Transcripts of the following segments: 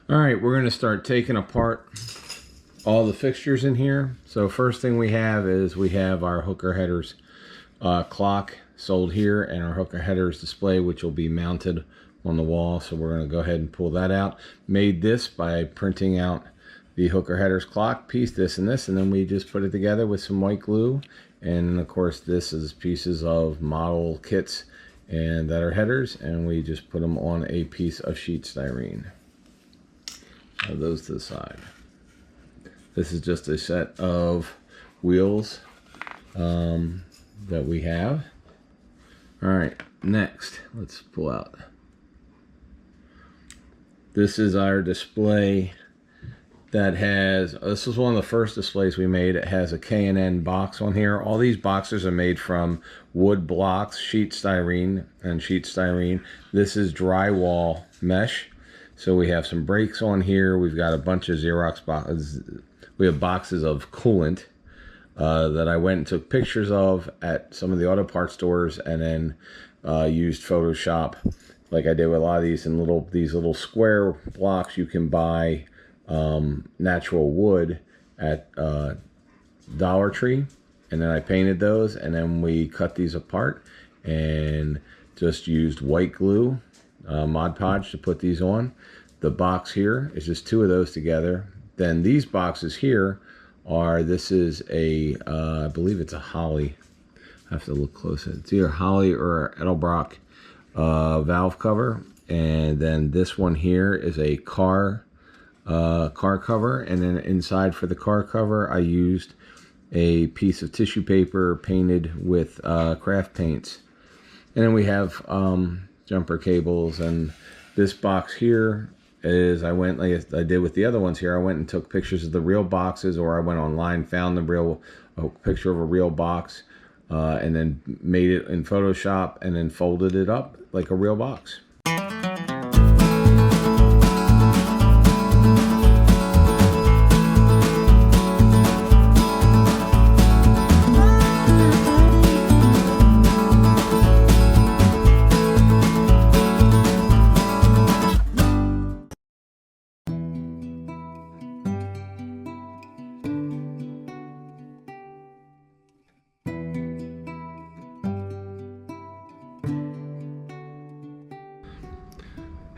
All right, we're going to start taking apart all the fixtures in here. So first thing we have is we have our hooker headers clock sold here, and our hooker headers display, which will be mounted on the wall. So we're going to go ahead and pull that out. Made this by printing out the hooker headers clock piece, this and this, and then we just put it together with some white glue. And of course this is pieces of model kits and that are headers, and we just put them on a piece of sheet styrene. Those to the side. This is just a set of wheels that we have. All right, next let's pull out. This is our display that has, this is one of the first displays we made. It has a K&N box on here. All these boxes are made from wood blocks, sheet styrene, and sheet styrene. This is drywall mesh. So we have some brakes on here. We've got a bunch of Xerox boxes. We have boxes of coolant that I went and took pictures of at some of the auto parts stores, and then used Photoshop, like I did with a lot of these, in these little square blocks. You can buy natural wood at Dollar Tree, and then I painted those, and then we cut these apart and just used white glue, Mod Podge, to put these on. The box here is just two of those together. Then these boxes here are, this is a I believe it's a Holly. I have to look closer. It's either Holly or Edelbrock valve cover, and then this one here is a car cover, and then inside for the car cover I used a piece of tissue paper painted with craft paints. And then we have jumper cables, and this box here is, I went, like I did with the other ones here, I went and took pictures of the real boxes, or I went online, found a picture of a real box, and then made it in Photoshop, and then folded it up like a real box.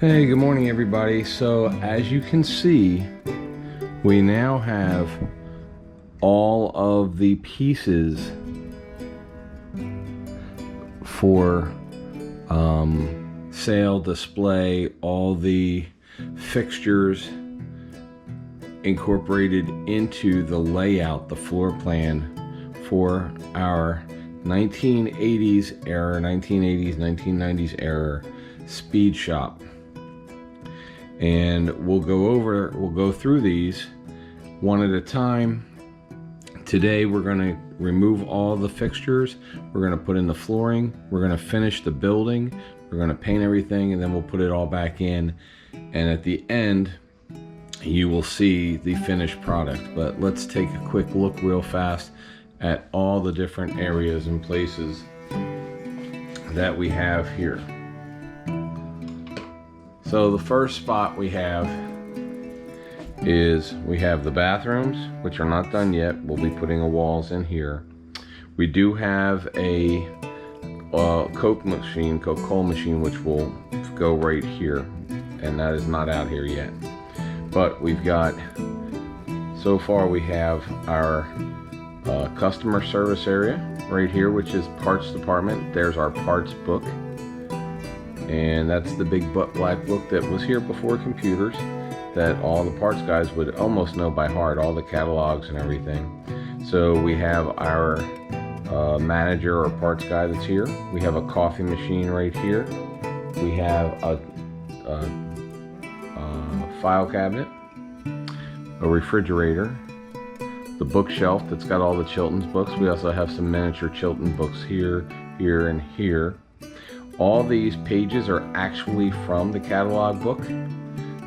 Hey, good morning everybody. So as you can see, we now have all of the pieces for sale display, all the fixtures incorporated into the layout, the floor plan for our 1980s era, 1990s era speed shop. And we'll go through these one at a time. Today we're going to remove all the fixtures, we're going to put in the flooring, we're going to finish the building, we're going to paint everything, and then we'll put it all back in, and at the end you will see the finished product. But let's take a quick look real fast at all the different areas and places that we have here. So the first spot we have is, we have the bathrooms, which are not done yet. We'll be putting the walls in here. We do have a Coca-Cola machine, which will go right here, and that is not out here yet. But we've got, so far we have our customer service area right here, which is parts department. There's our parts book. And that's the big black book that was here before computers, that all the parts guys would almost know by heart, all the catalogs and everything. So we have our manager or parts guy that's here. We have a coffee machine right here. We have a file cabinet, a refrigerator, the bookshelf that's got all the Chilton's books. We also have some miniature Chilton books here, here, and here. All these pages are actually from the catalog book.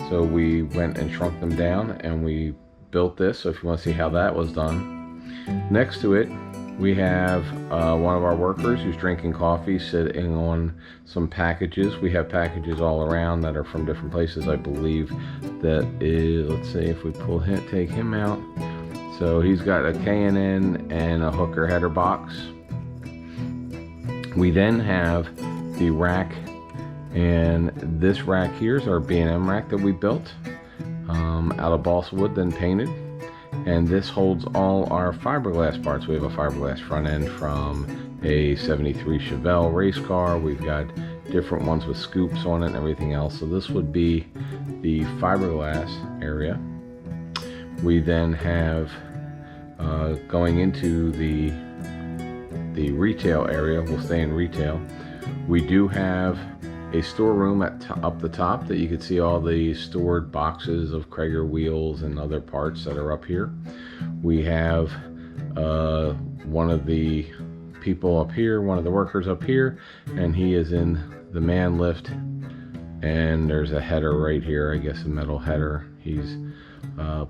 So we went and shrunk them down and we built this. So if you want to see how that was done. Next to it, We have one of our workers who's drinking coffee, sitting on some packages. We have packages all around that are from different places. I believe that is, let's see if we pull him, take him out. So he's got a K&N and a hooker header box. We then have the rack, and this rack here is our B&M rack that we built out of balsa wood, then painted. And this holds all our fiberglass parts. We have a fiberglass front end from a 73 Chevelle race car. We've got different ones with scoops on it and everything else. So this would be the fiberglass area. We then have going into the retail area. We'll stay in retail. We do have a storeroom up the top that you can see all the stored boxes of Krager wheels and other parts that are up here. We have one of the people up here, one of the workers up here, and he is in the man lift, and there's a header right here, I guess a metal header he's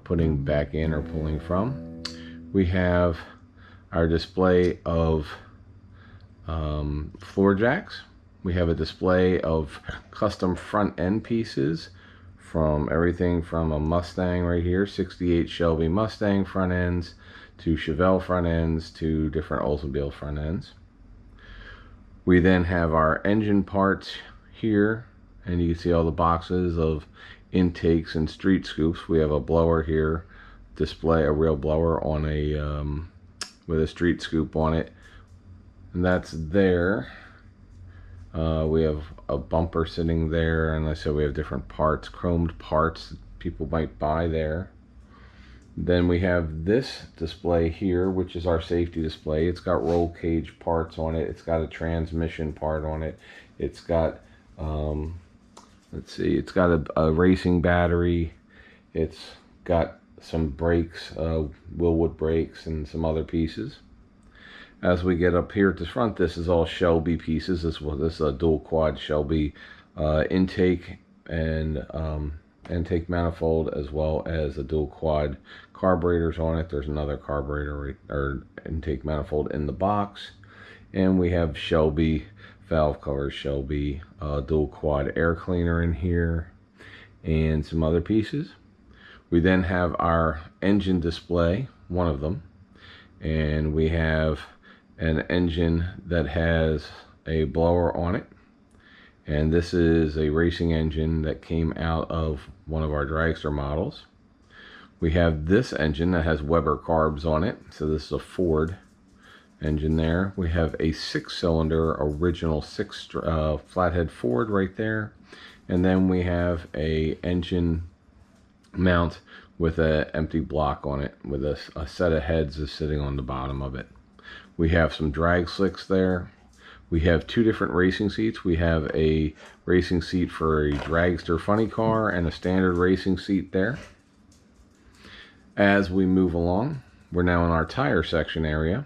putting back in or pulling from. We have our display of floor jacks. We have a display of custom front end pieces from everything from a Mustang right here, 68 Shelby Mustang front ends, to Chevelle front ends, to different Oldsmobile front ends. We then have our engine parts here, and you can see all the boxes of intakes and street scoops. We have a blower here, display a real blower on a with a street scoop on it, and that's there. We have a bumper sitting there, and I said we have different parts, chromed parts that people might buy there. Then we have this display here, which is our safety display. It's got roll cage parts on it. It's got a transmission part on it. It's got, let's see, it's got a racing battery. It's got some brakes, Willwood brakes, and some other pieces. As we get up here at the front, this is all Shelby pieces. This is a dual quad Shelby intake and intake manifold, as well as a dual quad carburetors on it. There's another carburetor or intake manifold in the box, and we have Shelby valve covers, Shelby dual quad air cleaner in here, and some other pieces. We then have our engine display, one of them, and we have an engine that has a blower on it, and this is a racing engine that came out of one of our dragster models. We have this engine that has Weber carbs on it, so this is a Ford engine there. We have a 6-cylinder original flathead Ford right there, and then we have a engine mount with an empty block on it with a set of heads is sitting on the bottom of it. We have some drag slicks there. We have two different racing seats. We have a racing seat for a dragster funny car and a standard racing seat there. As we move along, we're now in our tire section area.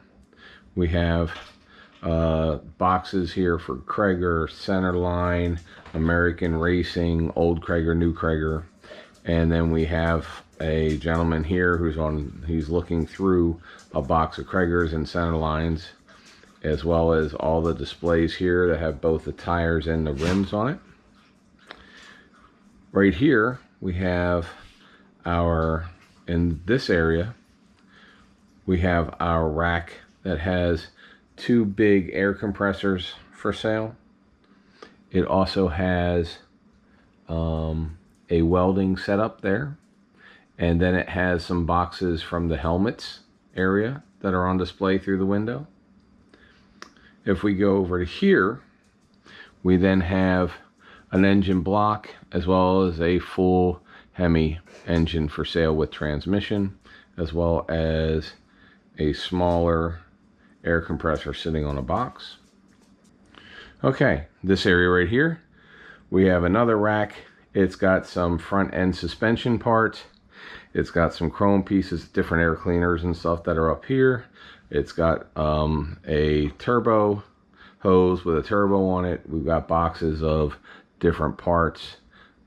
We have boxes here for Krager, Centerline, American Racing, Old Krager, New Krager, and then we have a gentleman here he's looking through a box of Kragers and Centerlines, as well as all the displays here that have both the tires and the rims on it. Right here we have in this area we have our rack that has two big air compressors for sale. It also has a welding setup there, and then it has some boxes from the helmets area that are on display through the window. If we go over to here, we then have an engine block as well as a full Hemi engine for sale with transmission, as well as a smaller air compressor sitting on a box. Okay, this area right here, we have another rack. It's got some front end suspension parts. It's got some chrome pieces, different air cleaners and stuff that are up here. It's got a turbo hose with a turbo on it. We've got boxes of different parts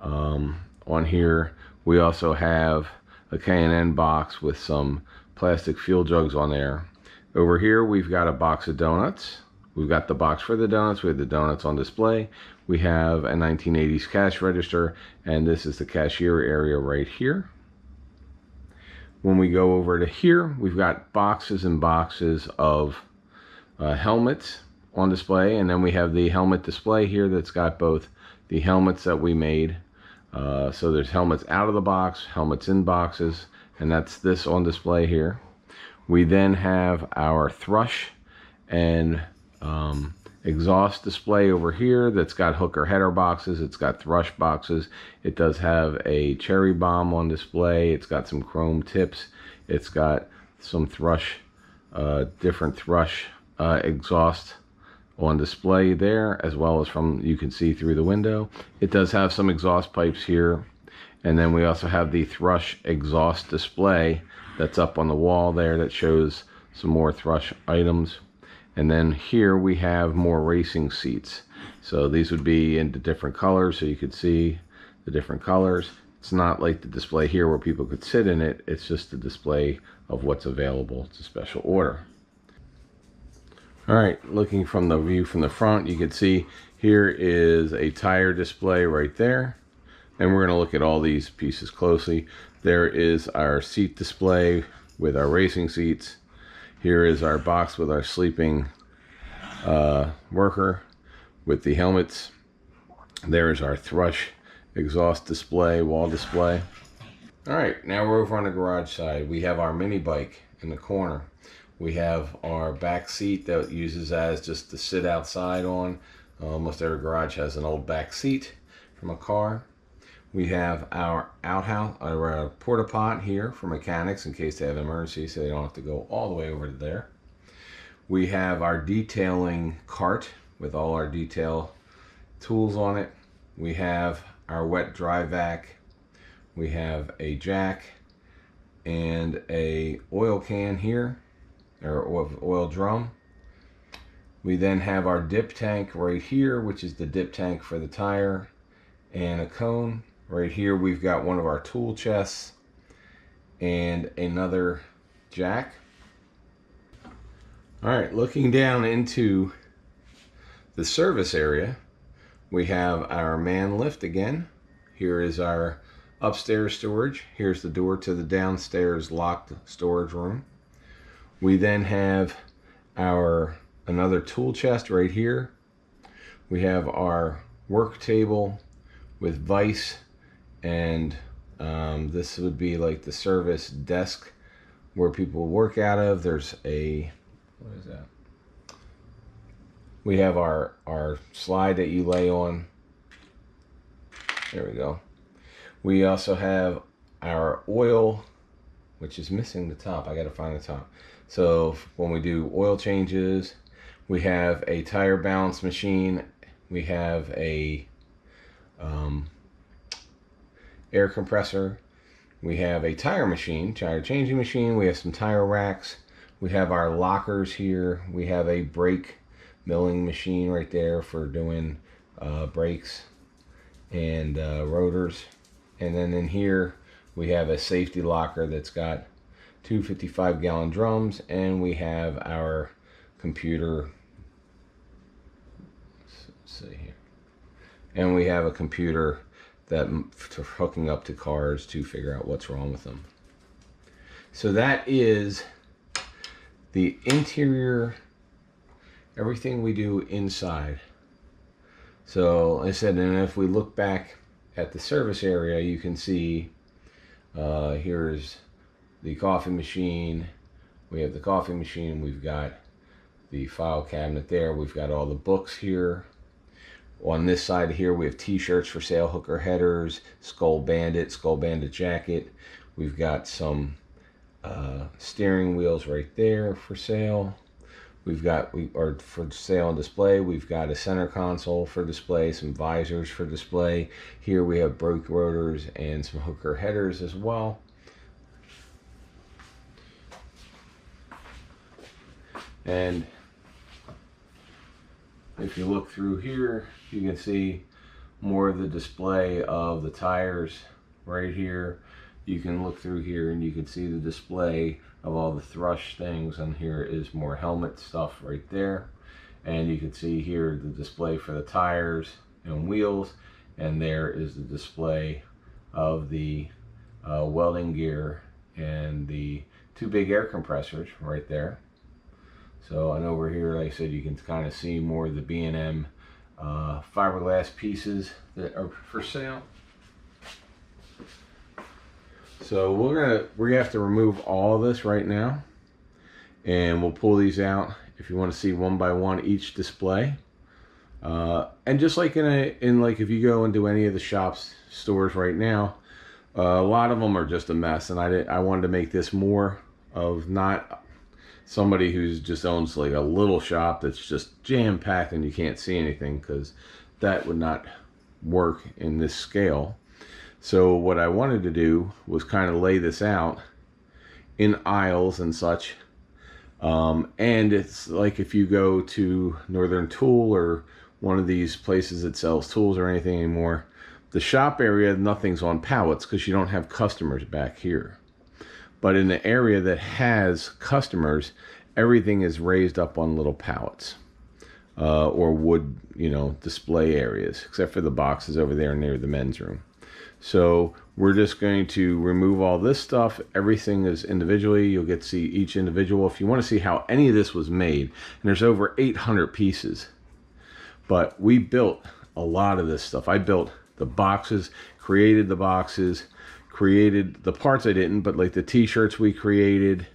on here. We also have a K&N box with some plastic fuel jugs on there. Over here, we've got a box of donuts. We've got the box for the donuts. We have the donuts on display. We have a 1980s cash register, and this is the cashier area right here. When we go over to here, we've got boxes and boxes of helmets on display, and then we have the helmet display here that's got both the helmets that we made. So there's helmets out of the box, helmets in boxes, and that's this on display here. We then have our thrush and exhaust display over here that's got hooker header boxes. It's got thrush boxes. It does have a cherry bomb on display. It's got some chrome tips. It's got some thrush, different thrush exhaust on display there, as well as from, you can see through the window. It does have some exhaust pipes here. And then we also have the thrush exhaust display that's up on the wall there that shows some more thrush items. And then here we have more racing seats. So these would be in the different colors, so you could see the different colors. It's not like the display here where people could sit in it. It's just a display of what's available. It's a special order. All right, looking from the view from the front, you can see here is a tire display right there. And we're going to look at all these pieces closely. There is our seat display with our racing seats. Here is our box with our sleeping worker with the helmets. There's our thrush exhaust display, wall display. All right, now we're over on the garage side. We have our mini bike in the corner. We have our back seat that uses as just to sit outside on. Almost every garage has an old back seat from a car. We have our outhouse, our porta pot here for mechanics in case they have an emergency, so they don't have to go all the way over to there. We have our detailing cart with all our detail tools on it. We have our wet dry vac. We have a jack and a oil can here, or oil drum. We then have our dip tank right here, which is the dip tank for the tire, and a cone. Right here we've got one of our tool chests and another jack. All right, looking down into the service area, we have our man lift again. Here is our upstairs storage. Here's the door to the downstairs locked storage room. We then have our another tool chest right here. We have our work table with vise, and this would be like the service desk where people work out of. There's a, what is that? We have our slide that you lay on. There we go. We also have our oil, which is missing the top. I gotta find the top. So when we do oil changes, we have a tire balance machine. We have a air compressor. We have a tire machine, tire changing machine. We have some tire racks. We have our lockers here. We have a brake milling machine right there for doing brakes and rotors. And then in here we have a safety locker that's got two 55-gallon drums, and we have our computer. Let's see here. And we have a computer that for hooking up to cars to figure out what's wrong with them. So that is the interior, everything we do inside. So like I said, and if we look back at the service area, you can see here's the coffee machine. We have the coffee machine. We've got the file cabinet there. We've got all the books here. On this side here, we have t-shirts for sale, hooker headers, Skull Bandit jacket. We've got some steering wheels right there for sale. We've got, for sale and display, we've got a center console for display, some visors for display. Here we have brake rotors and some hooker headers as well. And if you look through here, you can see more of the display of the tires right here. you can look through here and you can see the display of all the thrush things, and here is more helmet stuff right there. And you can see here the display for the tires and wheels, and there is the display of the welding gear and the two big air compressors right there. So, and over here, like I said, you can kind of see more of the B&M fiberglass pieces that are for sale. So we're gonna have to remove all of this right now, and we'll pull these out if you want to see one by one each display. And just like in like if you go into any of the stores right now, a lot of them are just a mess, and I wanted to make this more of not somebody who's just owns like a little shop that's just jam-packed and you can't see anything, because that would not work in this scale. So what I wanted to do was kind of lay this out in aisles and such. And it's like if you go to Northern Tool or one of these places that sells tools or anything anymore, the shop area, nothing's on pallets because you don't have customers back here. But in the area that has customers, everything is raised up on little pallets or wood, display areas, except for the boxes over there near the men's room. So we're just going to remove all this stuff. Everything is individually. You'll get to see each individual. If you want to see how any of this was made, and there's over 800 pieces, but we built a lot of this stuff. I built the boxes, created the boxes, created the parts I didn't, but like the t-shirts we created,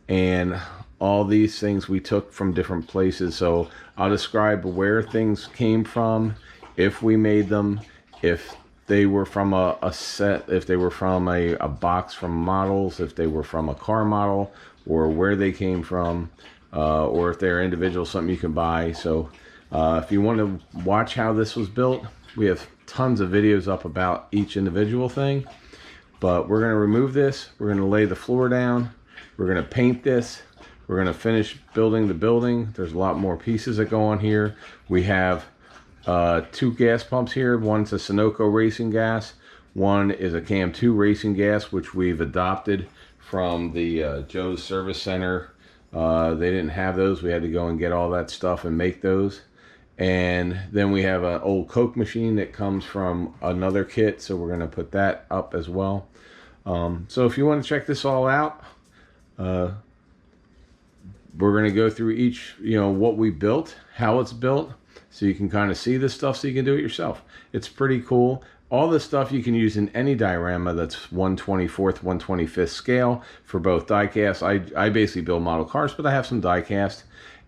and all these things we took from different places. So I'll describe where things came from, if we made them, if they were from a set, if they were from a box from models, if they were from a car model, or where they came from, or if they're individual, something you can buy. So if you want to watch how this was built, we have tons of videos up about each individual thing. But we're going to remove this. We're going to lay the floor down. We're going to paint this. We're going to finish building the building. There's a lot more pieces that go on here. We have two gas pumps here. One's a Sunoco racing gas. One is a Cam 2 racing gas, which we've adopted from the Joe's Service Center. They didn't have those. We had to go and get all that stuff and make those. And then we have an old Coke machine that comes from another kit, so we're going to put that up as well. So if you want to check this all out, we're going to go through each, what we built, how it's built, so you can kind of see this stuff so you can do it yourself. It's pretty cool. All this stuff you can use in any diorama that's 1/24th, 1/25th scale for both die-cast. I basically build model cars, but I have some die-cast,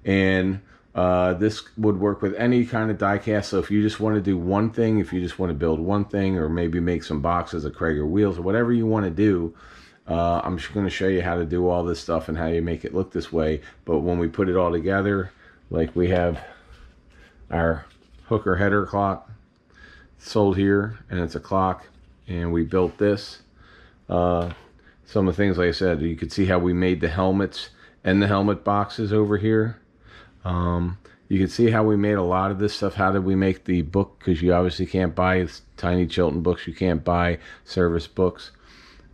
and this would work with any kind of die-cast. So if you just want to do one thing, if you just want to build one thing, or maybe make some boxes of Krager wheels, or whatever you want to do, I'm just going to show you how to do all this stuff and how you make it look this way. But when we put it all together, like we have our hooker header clock sold here, and it's a clock, and we built this. Some of the things, like I said, you could see how we made the helmets and the helmet boxes over here. You can see how we made a lot of this stuff. How did we make the book? Because you obviously can't buy Tiny Chilton books. You can't buy service books.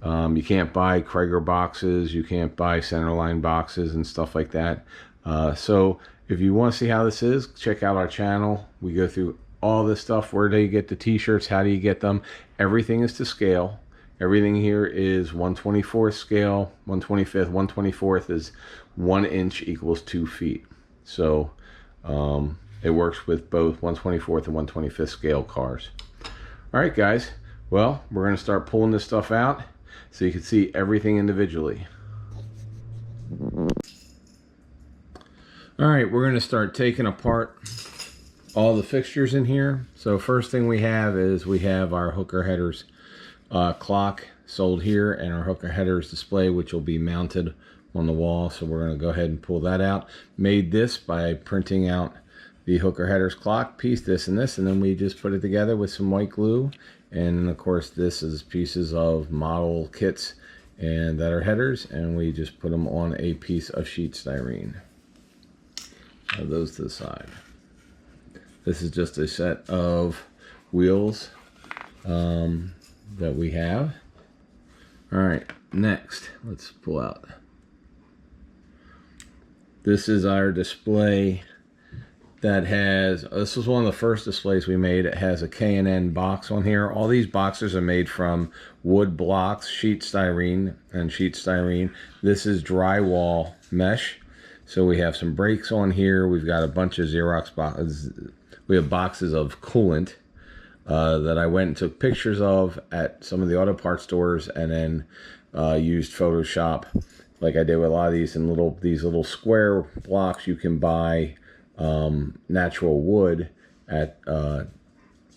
You can't buy Krager boxes. You can't buy Centerline boxes and stuff like that. So if you want to see how this is, check out our channel. We go through all this stuff. Where do you get the t-shirts? How do you get them? Everything is to scale. Everything here is 1/24th scale. 1/25th, 1/24th is 1 inch equals 2 feet. So it works with both 1/24th and 1/25th scale cars. All right, guys. Well, we're going to start pulling this stuff out so you can see everything individually. All right, we're going to start taking apart all the fixtures in here. So first thing we have is we have our hooker headers clock sold here, and our hooker headers display, which will be mounted on the wall. So we're going to go ahead and pull that out. Made this by printing out the hooker headers clock piece, this, and then we just put it together with some white glue. And then of course this is pieces of model kits and that are headers, and we just put them on a piece of sheet styrene. Have those to the side. This is just a set of wheels that we have. All right, next, let's pull out. This is our display that has, this was one of the first displays we made. It has a K&N box on here. All these boxes are made from wood blocks, sheet styrene. This is drywall mesh. So we have some brakes on here. We've got a bunch of Xerox boxes. We have boxes of coolant that I went and took pictures of at some of the auto parts stores, and then used Photoshop, like I did with a lot of these, in these little square blocks. You can buy natural wood at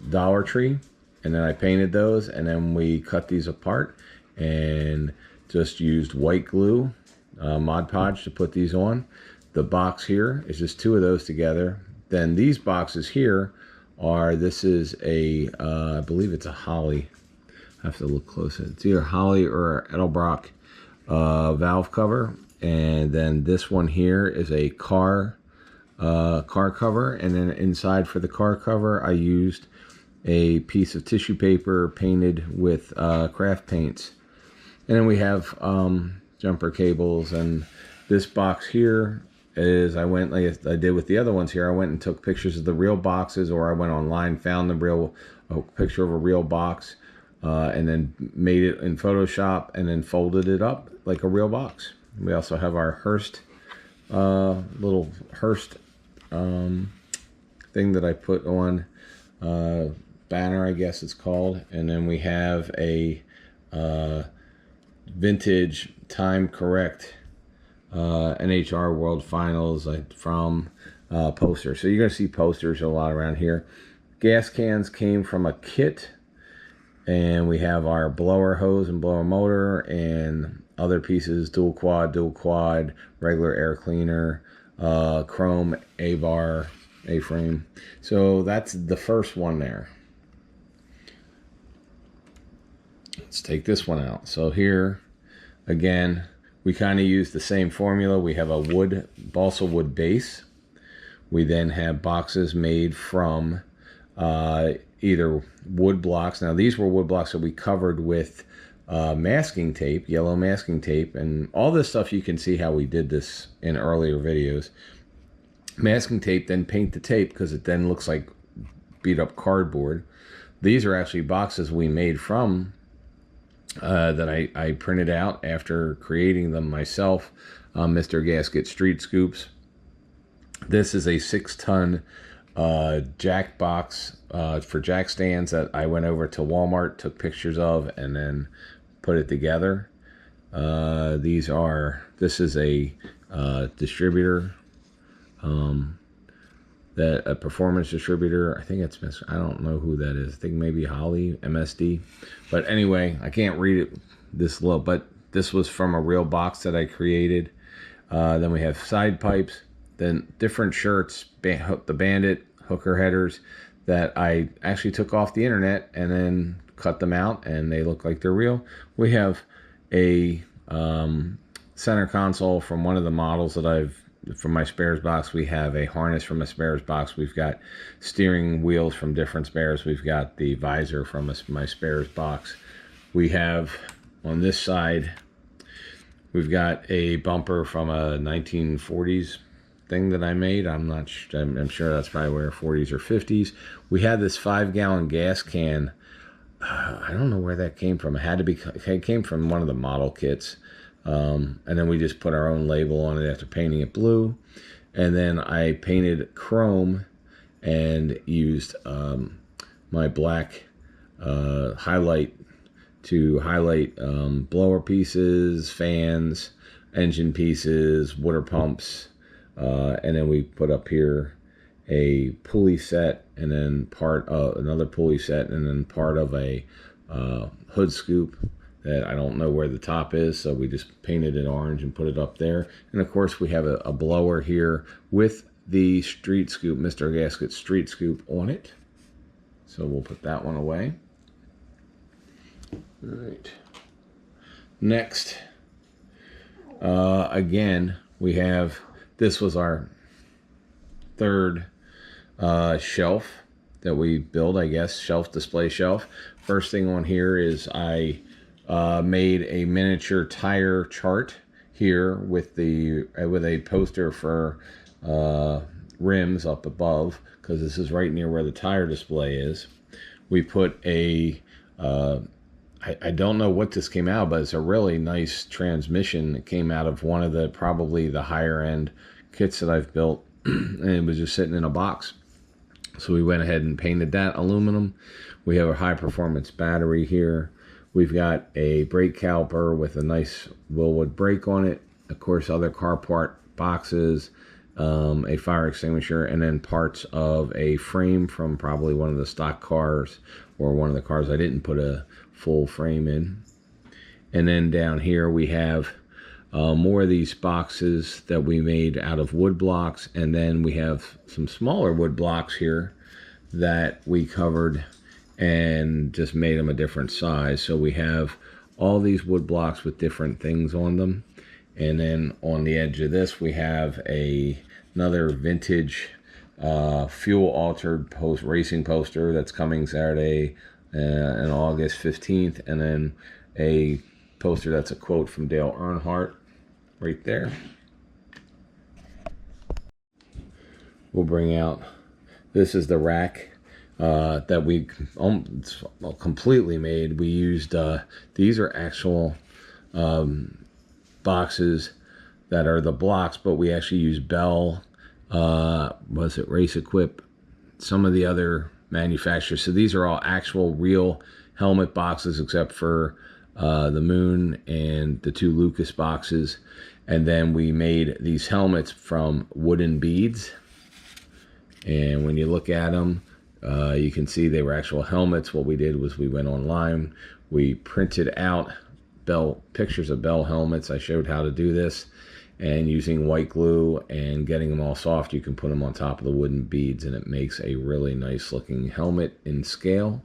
Dollar Tree, and then I painted those, and then we cut these apart and just used white glue, Mod Podge, to put these on. The box here is just two of those together. Then these boxes here are, this is a I believe it's a Holly. I have to look closer. It's either Holly or Edelbrock valve cover, and then this one here is a car cover, and then inside for the car cover I used a piece of tissue paper painted with craft paints. And then we have jumper cables, and this box here is, I went, like I did with the other ones here, I went and took pictures of the real boxes, or I went online, found a picture of a real box, and then made it in Photoshop and then folded it up like a real box. We also have our Hearst, little Hearst thing that I put on, banner, I guess it's called. And then we have a vintage time correct NHR World Finals from poster. So you're going to see posters a lot around here. Gas cans came from a kit, and we have our blower hose and blower motor and other pieces, dual quad, regular air cleaner, chrome A-bar, A-frame. So that's the first one there. Let's take this one out. So here, again, we kind of use the same formula. We have a balsa wood base. We then have boxes made from either wood blocks. Now these were wood blocks that we covered with masking tape, yellow masking tape, and all this stuff you can see how we did this in earlier videos. Masking tape, then paint the tape because it then looks like beat up cardboard. These are actually boxes we made from that I printed out after creating them myself. Mr. Gasket Street Scoops. This is a 6-ton jack box for jack stands that I went over to Walmart, took pictures of, and then put it together. This is a distributor, a performance distributor. I think it's, I don't know who that is. I think maybe Holly, MSD. But anyway, I can't read it this low, but this was from a real box that I created. Then we have side pipes, then different shirts, the Bandit hooker headers that I actually took off the internet and then cut them out, and they look like they're real. We have a center console from one of the models that from my spares box. We have a harness from a spares box. We've got steering wheels from different spares. We've got the visor from my spares box. We have on this side, we've got a bumper from a 1940s thing that I made. I'm sure that's probably where 40s or 50s. We had this 5-gallon gas can. I don't know where that came from. It came from one of the model kits. And then we just put our own label on it after painting it blue. And then I painted chrome and used my black highlight to highlight blower pieces, fans, engine pieces, water pumps, and then we put up here a pulley set, and then part of another pulley set, and then part of a hood scoop that I don't know where the top is, so we just painted it orange and put it up there. And of course we have a blower here with the street scoop, Mr. Gasket Street Scoop, on it. So we'll put that one away. All right. Next, again, we have, this was our third shelf that we built, I guess, display shelf. First thing on here is I made a miniature tire chart here with a poster for rims up above, because this is right near where the tire display is. We put a I don't know what this came out, but it's a really nice transmission that came out of one of the probably the higher end kits that I've built, and it was just sitting in a box. So we went ahead and painted that aluminum. We have a high performance battery here. We've got a brake caliper with a nice Willwood brake on it. Of course, other car part boxes, a fire extinguisher, and then parts of a frame from probably one of the stock cars or one of the cars I didn't put a full frame in. And then down here we have more of these boxes that we made out of wood blocks, and then we have some smaller wood blocks here that we covered and just made them a different size. So we have all these wood blocks with different things on them, and then on the edge of this we have another vintage fuel altered racing poster that's coming Saturday on August 15th, and then a poster that's a quote from Dale Earnhardt right there. We'll bring out, this is the rack that we completely made. We used these are actual boxes that are the blocks, but we actually use Bell, was it Race Equip, some of the other manufacturers. So these are all actual real helmet boxes, except for the Moon and the 2 Lucas boxes. And then we made these helmets from wooden beads, and when you look at them, you can see they were actual helmets. What we did was we went online, we printed out pictures of Bell helmets. I showed how to do this, and using white glue and getting them all soft, you can put them on top of the wooden beads, and it makes a really nice looking helmet in scale.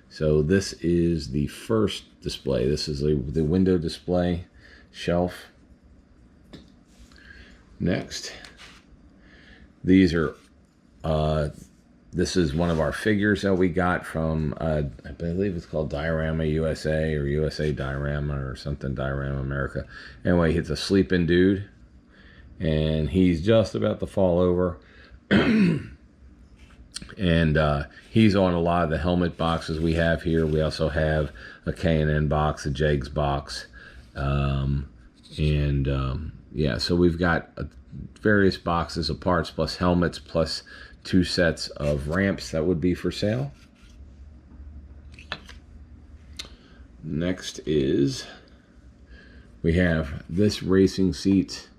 So this is the first display. This is the window display shelf. Next, these are this is one of our figures that we got from I believe it's called Diorama USA or USA Diorama or something, Diorama America. Anyway, it's a sleeping dude, and he's just about to fall over. And he's on a lot of the helmet boxes we have here. We also have a K&N box, a Jegs box, yeah, so we've got various boxes of parts plus helmets plus 2 sets of ramps that would be for sale. Next is we have this racing seat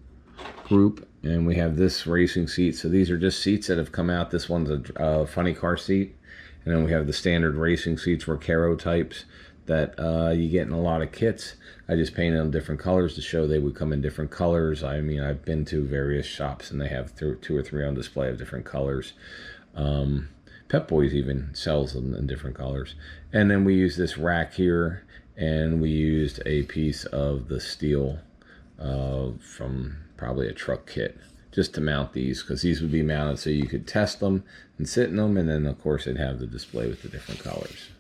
group, and we have this racing seat. So these are just seats that have come out. This one's a funny car seat, and then we have the standard racing seats, Recaro types that you get in a lot of kits. I just painted them different colors to show they would come in different colors. I mean, I've been to various shops and they have 2 or 3 on display of different colors. Pep Boys even sells them in different colors. And then we use this rack here, and we used a piece of the steel from probably a truck kit just to mount these, because these would be mounted so you could test them and sit in them, and then of course it'd have the display with the different colors.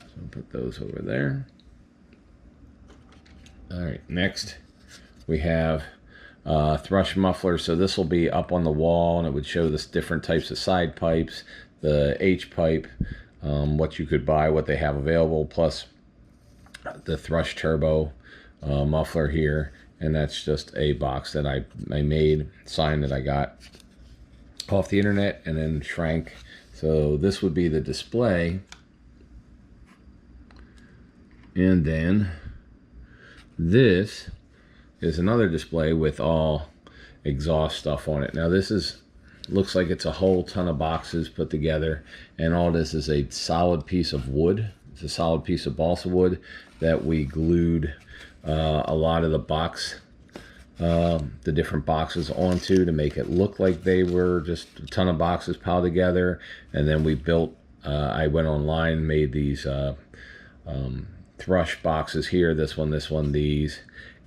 So I'll put those over there. All right, next we have thrush muffler. So this will be up on the wall, and it would show this different types of side pipes, the H pipe, what you could buy, what they have available, plus the thrush turbo muffler here. And that's just a box that I made, sign that I got off the internet and then shrank. So this would be the display. And then this is another display with all exhaust stuff on it. Now this looks like it's a whole ton of boxes put together, and all this is a solid piece of wood. It's a solid piece of balsa wood that we glued a lot of the different boxes onto to make it look like they were just a ton of boxes piled together. And then we built, I went online, made these thrush boxes here, this one, these.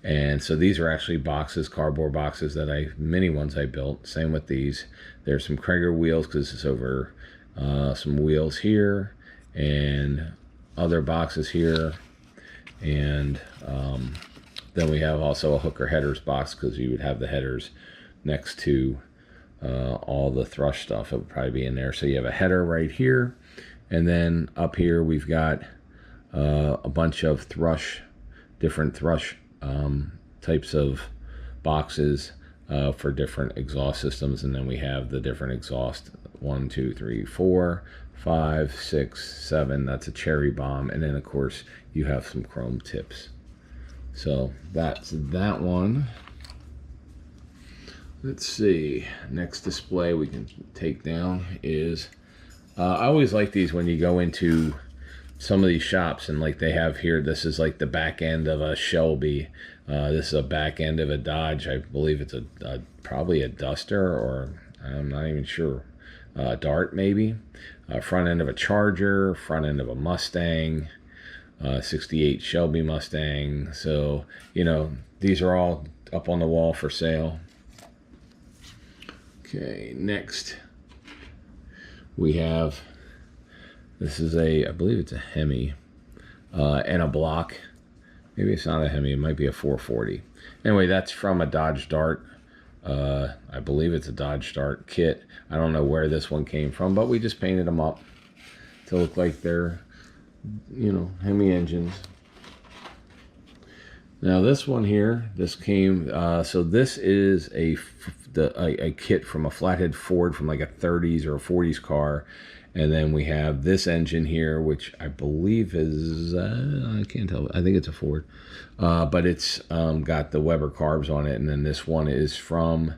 And so these are actually boxes, cardboard boxes mini ones I built. Same with these. There's some Krager wheels because it's over some wheels here, and other boxes here. And then we have also a hooker headers box, because you would have the headers next to all the thrush stuff. It would probably be in there. So you have a header right here, and then up here we've got a bunch of different thrush types of boxes for different exhaust systems. And then we have the different exhaust: 1, 2, 3, 4, 5, 6, 7. That's a cherry bomb. And then of course you have some chrome tips. So that's that one. Let's see, next display we can take down is, I always like these when you go into some of these shops, and like they have here, this is like the back end of a Shelby. This is a back end of a Dodge. I believe it's probably a Duster, or I'm not even sure. Dart maybe. Front end of a Charger, front end of a Mustang, 68 Shelby Mustang. So, you know, these are all up on the wall for sale. Okay, next we have, this is I believe it's a Hemi, and a block. Maybe it's not a Hemi, it might be a 440. Anyway, that's from a Dodge Dart. I believe it's a Dodge Dart kit. I don't know where this one came from, but we just painted them up to look like they're, you know, Hemi engines. Now this one here, this came, so this is a kit from a flathead Ford from like a 30s or a 40s car. And then we have this engine here, which I believe is, I can't tell, I think it's a Ford. But it's got the Weber carbs on it. And then this one is from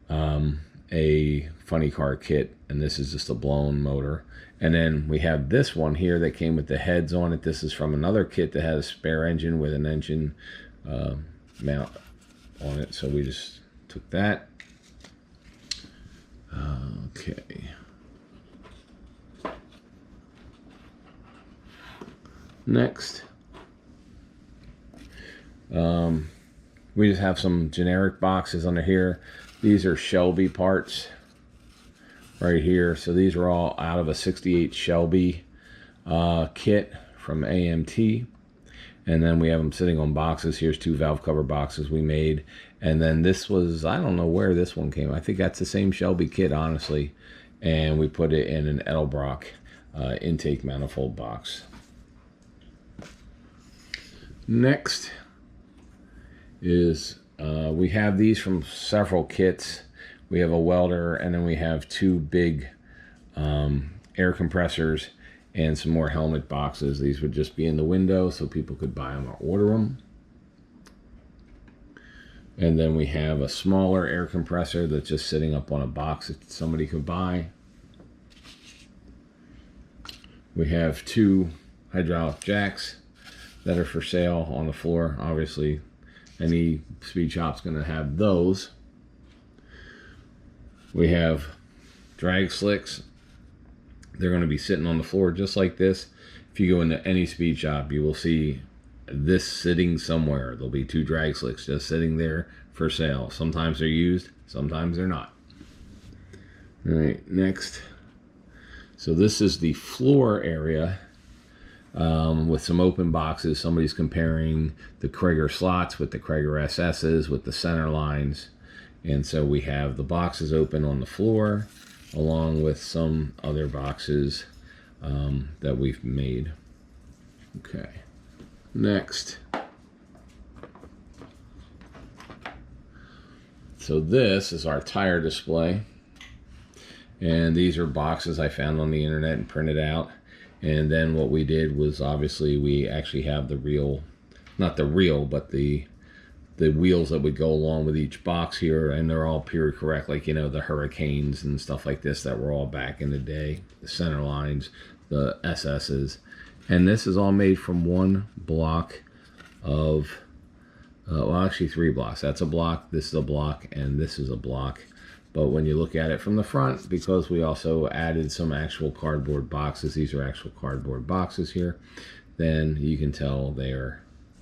a funny car kit. And this is just a blown motor. And then we have this one here that came with the heads on it. This is from another kit that has a spare engine with an engine mount on it. So we just took that. Okay. Next, we just have some generic boxes under here. These are Shelby parts right here. So these are all out of a 68 Shelby kit from AMT. And then we have them sitting on boxes. Here's 2 valve cover boxes we made. And then this was, I don't know where this one came. I think that's the same Shelby kit, honestly. And we put it in an Edelbrock intake manifold box. Next is, we have these from several kits. We have a welder, and then we have 2 big air compressors and some more helmet boxes. These would just be in the window so people could buy them or order them. And then we have a smaller air compressor that's just sitting up on a box that somebody could buy. We have 2 hydraulic jacks that are for sale on the floor. Obviously, any speed shop's going to have those. We have drag slicks. They're going to be sitting on the floor just like this. If you go into any speed shop, you will see this sitting somewhere. There'll be 2 drag slicks just sitting there for sale. Sometimes they're used, sometimes they're not. All right, next. So this is the floor area with some open boxes. Somebody's comparing the Krager slots with the Krager SS's with the center lines. And so we have the boxes open on the floor along with some other boxes that we've made. Okay, next. So this is our tire display. And these are boxes I found on the internet and printed out. And then what we did was, obviously, we actually have the real, not the real, but the wheels that would go along with each box here, and they're all period correct, like, you know, the Hurricanes and stuff like this that were all back in the day, the center lines, the SS's. And this is all made from 1 block of, well, actually 3 blocks. That's a block, this is a block, and this is a block. But when you look at it from the front, because we also added some actual cardboard boxes, these are actual cardboard boxes here, then you can tell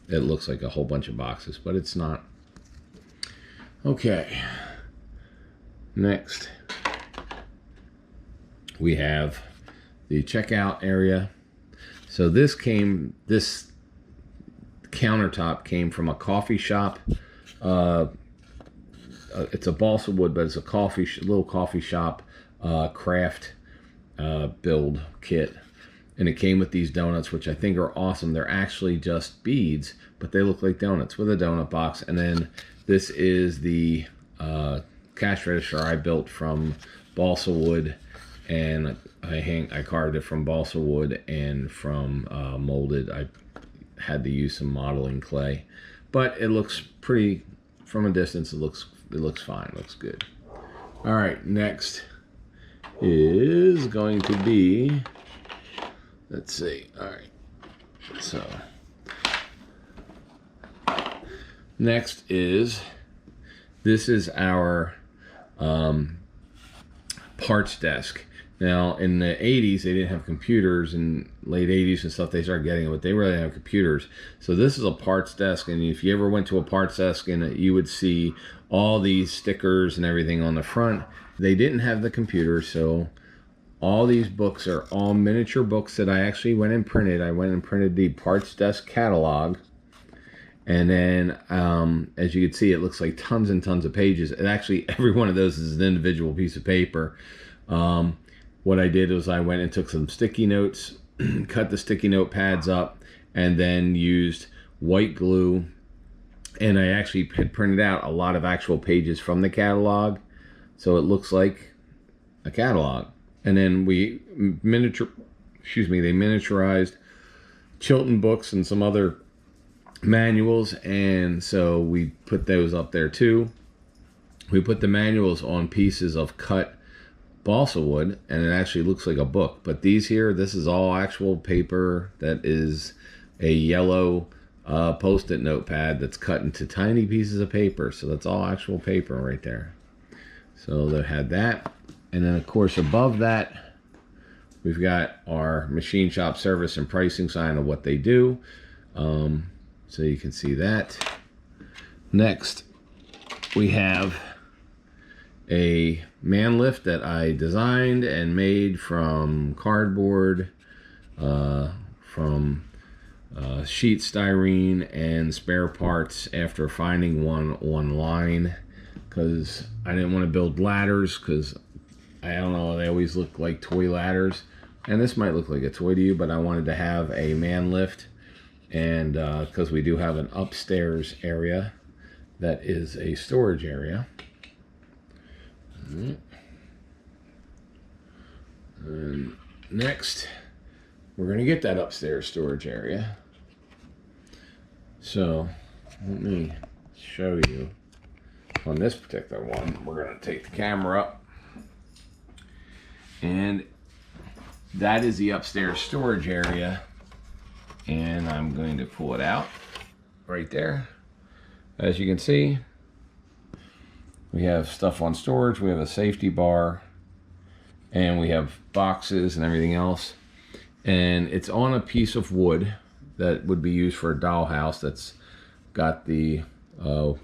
it looks like a whole bunch of boxes, but it's not. Okay. Next, we have the checkout area. So this countertop came from a coffee shop. It's a balsa wood, but it's a little coffee shop craft build kit. And it came with these donuts, which I think are awesome. They're actually just beads, but they look like donuts with a donut box. And then this is the cash register I built from balsa wood, and I carved it from balsa wood and from molded. I had to use some modeling clay, but it looks pretty from a distance. It looks fine. It looks good. All right, next is going to be, let's see. All right, so next is, this is our parts desk. Now, in the 80s, they didn't have computers, and late 80s and stuff, they started getting it, but they really didn't have computers. So this is a parts desk, and if you ever went to a parts desk, and you would see all these stickers and everything on the front. They didn't have the computer, so all these books are all miniature books that I actually went and printed. I went and printed the parts desk catalog. And then, as you can see, it looks like tons and tons of pages. And actually, every one of those is an individual piece of paper. What I did was I went and took some sticky notes, cut the sticky note pads up, and then used white glue. And I actually had printed out a lot of actual pages from the catalog, so it looks like a catalog. And then they miniaturized Chilton books and some other manuals, and so we put those up there too. We put the manuals on pieces of cut balsa wood, and it actually looks like a book. But these here, this is all actual paper that is a yellow post-it notepad that's cut into tiny pieces of paper. So that's all actual paper right there. So they had that. And then of course above that, we've got our machine shop service and pricing sign of what they do. So you can see that. Next, we have a man lift that I designed and made from cardboard, from sheet styrene and spare parts after finding one online, because I didn't want to build ladders, because I don't know, they always look like toy ladders, and this might look like a toy to you, but I wanted to have a man lift, and because we do have an upstairs area that is a storage area. And next, we're going to get that upstairs storage area. So let me show you on this particular one. We're going to take the camera up, and that is the upstairs storage area, and I'm going to pull it out right there. As you can see, we have stuff on storage, we have a safety bar, and we have boxes and everything else. And it's on a piece of wood that would be used for a dollhouse that's got the, the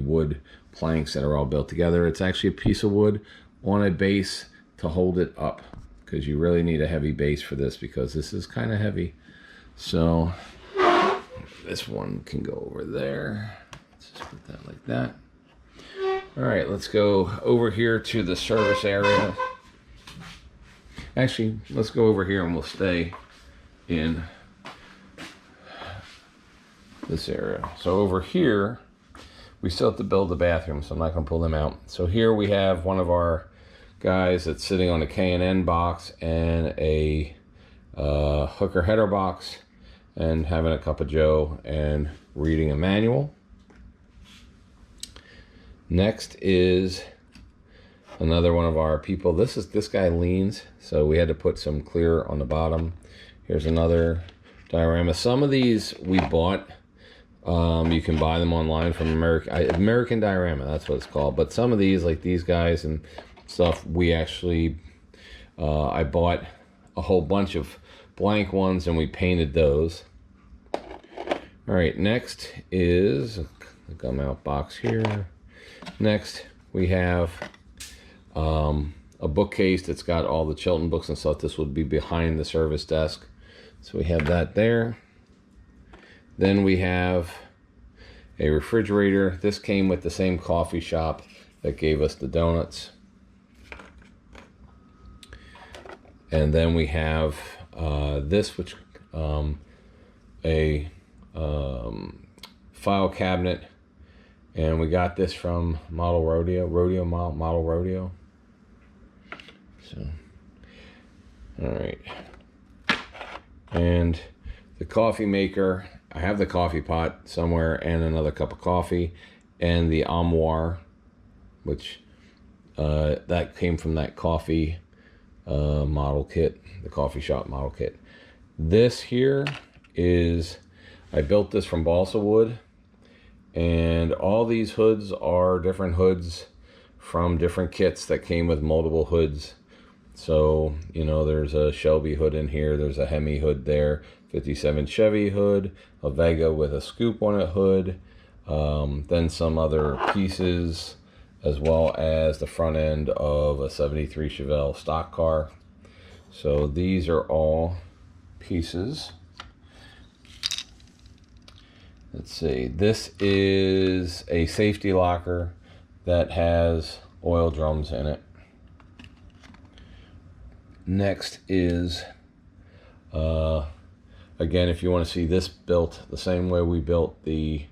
wood planks that are all built together. It's actually a piece of wood on a base to hold it up, because you really need a heavy base for this, because this is kind of heavy. So this one can go over there. Let's just put that like that. All right, let's go over here to the service area. Actually, let's go over here and we'll stay in this area. So over here, we still have to build the bathroom, so I'm not going to pull them out. So here we have one of our guys that's sitting on a K&N box and a hooker header box, and having a cup of joe and reading a manual. Next is another one of our people. This guy leans, so we had to put some clear on the bottom. Here's another diorama. Some of these we bought. You can buy them online from American Diorama, that's what it's called. But some of these, like these guys and stuff, we actually, I bought a whole bunch of blank ones and we painted those. All right, next is a gum out box here. Next, we have a bookcase that's got all the Chilton books and stuff. This would be behind the service desk. So we have that there. Then we have a refrigerator. This came with the same coffee shop that gave us the donuts. And then we have this, which a file cabinet, and we got this from Model Rodeo. So, all right. And the coffee maker, I have the coffee pot somewhere and another cup of coffee, and the armoire, which that came from that coffee model kit, the coffee shop model kit. This here is, I built this from balsa wood, and all these hoods are different hoods from different kits that came with multiple hoods. So, you know, there's a Shelby hood in here, there's a Hemi hood there, 57 Chevy hood, a Vega with a scoop on it hood, then some other pieces, as well as the front end of a 73 Chevelle stock car. So these are all pieces. Let's see, this is a safety locker that has oil drums in it. Next is, again, if you want to see this built the same way we built the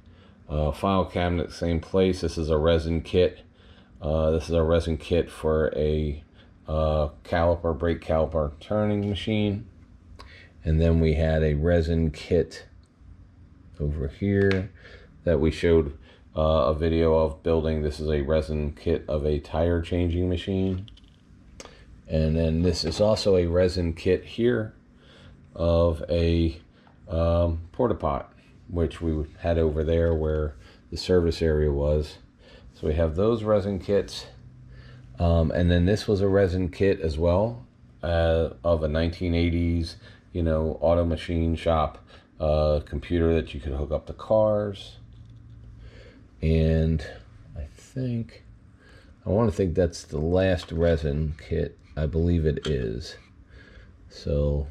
file cabinet, same place, this is a resin kit. This is a resin kit for a caliper, brake caliper turning machine. And then we had a resin kit over here that we showed a video of building. This is a resin kit of a tire changing machine. And then this is also a resin kit here of a porta pot, which we had over there where the service area was. So we have those resin kits. And then this was a resin kit as well of a 1980s, you know, auto machine shop computer that you could hook up to cars. And I want to think that's the last resin kit. I believe it is. So,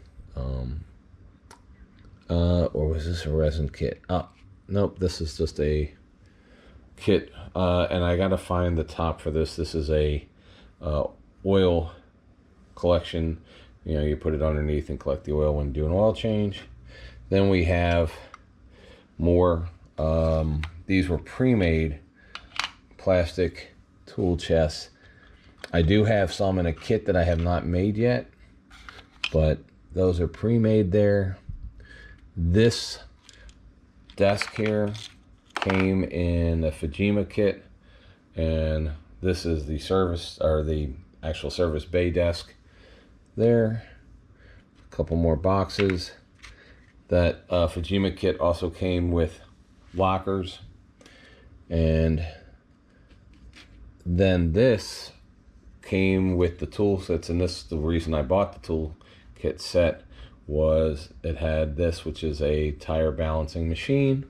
or was this a resin kit? Oh, nope, this is just a kit. And I gotta find the top for this. This is a oil collection. You know, you put it underneath and collect the oil when doing oil change. Then we have more. These were pre-made plastic tool chests. I do have some in a kit that I have not made yet, but those are pre-made there. This desk here came in a Fujima kit, and this is the service, or the actual service bay desk there. A couple more boxes. That Fujima kit also came with lockers. And then this came with the tool sets, and this is the reason I bought the tool kit set, was it had this, which is a tire balancing machine.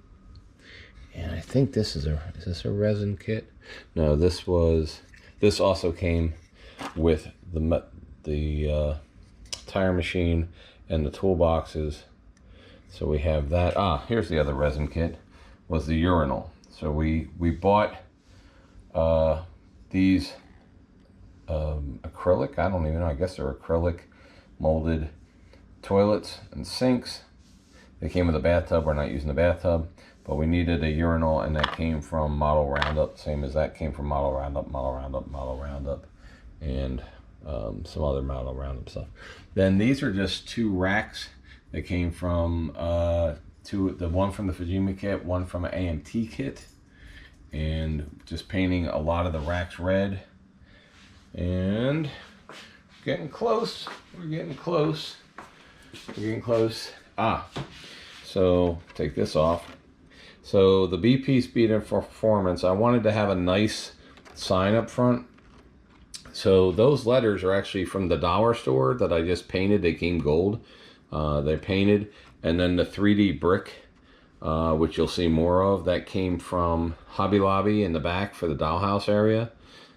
And I think this is this a resin kit? No, this also came with the tire machine and the toolboxes. So we have that. Here's the other resin kit, was the urinal. So we bought these acrylic, I don't even know, I guess they're acrylic molded toilets and sinks. They came with a bathtub. We're not using the bathtub, but we needed a urinal, and that came from Model Roundup, same as that came from Model Roundup, and some other Model Roundup stuff. Then these are just two racks that came from the one from the Fujima kit, one from an AMT kit, and just painting a lot of the racks red. And getting close. We're getting close. So take this off. So the BP Speed and Performance, I wanted to have a nice sign up front. So those letters are actually from the dollar store that I just painted. They came gold. They're painted. And then the 3D brick, which you'll see more of, that came from Hobby Lobby in the back for the dollhouse area.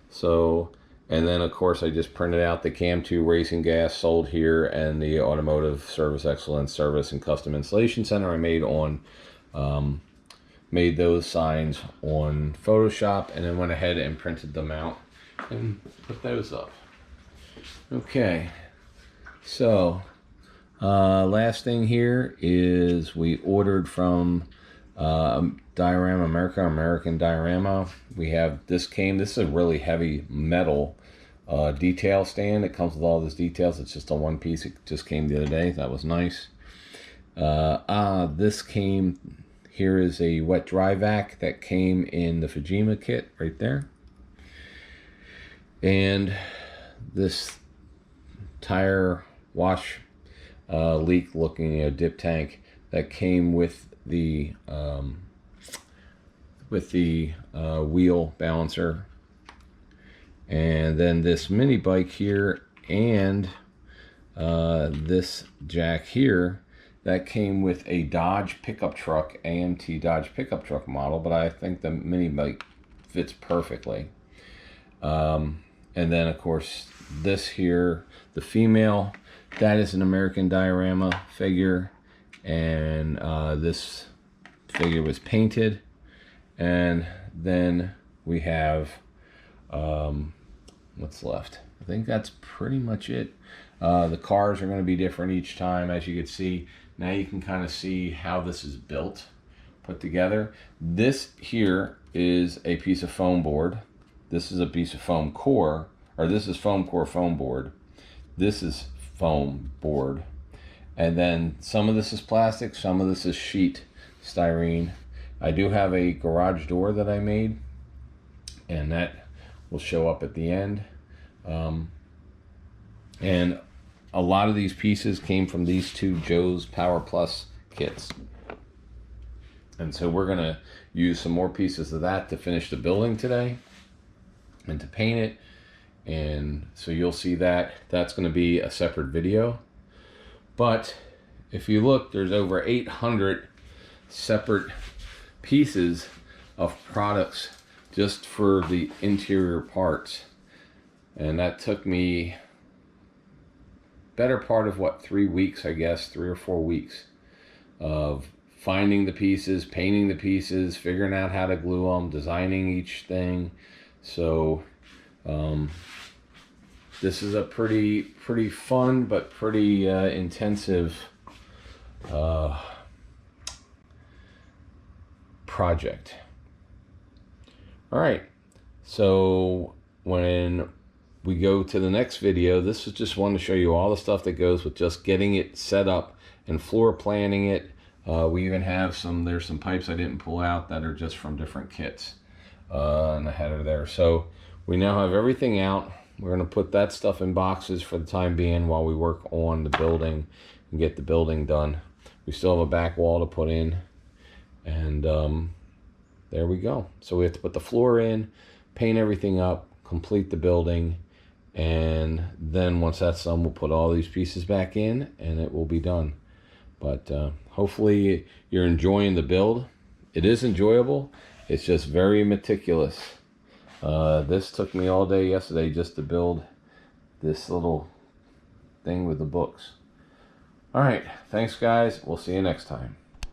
So, and then of course I just printed out the Cam 2 Racing Gas sold here, and the Automotive Service Excellence Service and Custom Installation Center I made on Made those signs on Photoshop and then went ahead and printed them out and put those up. Okay, so last thing here is we ordered from Diorama American Diorama. We have this this is a really heavy metal detail stand. It comes with all these details. It's just a one piece. It just came the other day. That was nice. This came, here is a wet dry vac that came in the Fujima kit right there. And this tire wash leak looking dip tank that came with the wheel balancer. And then this mini bike here and this jack here that came with a Dodge pickup truck, AMT Dodge pickup truck model, but I think the mini bike fits perfectly. And then of course this here, the female, that is an American Diorama figure, and this figure was painted. And then we have what's left. I think that's pretty much it. The cars are going to be different each time, as you can see. Now you can kind of see how this is built, put together. This here is a piece of foam board. This is a piece of foam core, or this is foam core foam board. This is foam board. And then some of this is plastic, some of this is sheet styrene. I do have a garage door that I made, and that will show up at the end. And a lot of these pieces came from these two Joe's Power Plus kits. And so we're gonna use some more pieces of that to finish the building today and to paint it. And so you'll see that. That's gonna be a separate video. But if you look, there's over 800 separate pieces of products just for the interior parts. And that took me better part of what, 3 weeks, I guess, 3 or 4 weeks of finding the pieces, painting the pieces, figuring out how to glue them, designing each thing. So this is a pretty fun but pretty intensive project. All right, so when we go to the next video, this is just one to show you all the stuff that goes with just getting it set up and floor planning it. We even have there's some pipes I didn't pull out that are just from different kits and the header there. So we now have everything out. We're going to put that stuff in boxes for the time being while we work on the building and get the building done. We still have a back wall to put in, and there we go. So we have to put the floor in, paint everything up, complete the building, and then once that's done, we'll put all these pieces back in and it will be done. But hopefully you're enjoying the build. It is enjoyable. It's just very meticulous. This took me all day yesterday just to build this little thing with the books. All right, thanks guys. We'll see you next time.